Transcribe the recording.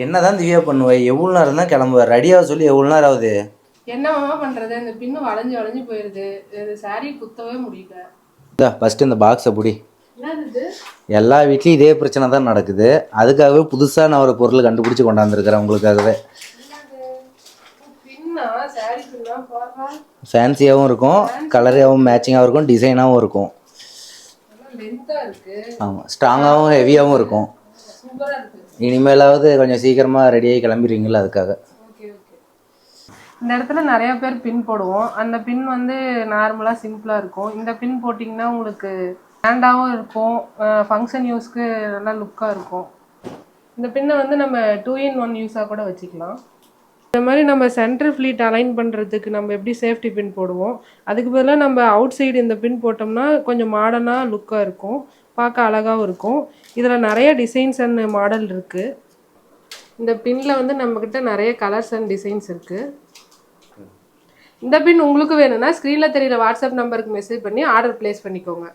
என்னதான் திவ்யா பண்ணுவ? எவ்வளோ நேரம் தான் கிளம்புவ? ரெடியாக சொல்லி எவ்வளோ நேரம் ஆகுது? என்னமாமா பண்றது? இந்த பின்னு வளைஞ்சு வளைஞ்சு போயிருது. இது சாரி குத்தவே முடியல. ஃபர்ஸ்ட் இந்த பாக்ஸை பிடி. என்னது? எல்லா வீட்லேயும் இதே பிரச்சனை தான் நடக்குது. அதுக்காகவே புதுசாக நான் ஒரு பொருள் கண்டுபிடிச்சி கொண்டாந்துருக்கிறேன் உங்களுக்காகவே. ஃபேன்சியாகவும் இருக்கும், கலராகவும் மேட்சிங்காகவும் இருக்கும், டிசைனாகவும் இருக்கும். ஆமாம், ஸ்ட்ராங்காகவும் ஹெவியாகவும் இருக்கும். இனிமேலாவது கொஞ்சம் சீக்கிரமாக ரெடியாகி கிளம்பிடுவீங்களா? அதுக்காக. இந்த இடத்துல நிறைய பேர் பின் போடுவோம். அந்த பின் வந்து நார்மலாக சிம்பிளாக இருக்கும். இந்த பின் போட்டிங்கன்னா உங்களுக்கு ஹேண்டாகவும் இருக்கும், ஃபங்க்ஷன் யூஸ்க்கு நல்லா லுக்காக இருக்கும். இந்த பின்னை வந்து நம்ம 2-in-1 யூஸாக கூட வச்சுக்கலாம். இந்த மாதிரி நம்ம சென்டர் ஃப்ளீட் அலைன் பண்ணுறதுக்கு நம்ம எப்படி சேஃப்டி பின் போடுவோம், அதுக்கு பதிலாக நம்ம அவுட் சைடு இந்த பின் போட்டோம்னா கொஞ்சம் மாடர்னாக லுக்காக இருக்கும், பார்க்க அழகாகவும் இருக்கும். இதில் நிறைய டிசைன்ஸ் அண்ட் மாடல் இருக்குது. இந்த பின்னில் வந்து நம்மக்கிட்ட நிறைய கலர்ஸ் அண்ட் டிசைன்ஸ் இருக்குது. இந்த பின் உங்களுக்கு வேணும்னா ஸ்க்ரீனில் தெரியிற வாட்ஸ்அப் நம்பருக்கு மெசேஜ் பண்ணி ஆர்டர் ப்ளேஸ் பண்ணிக்கோங்க.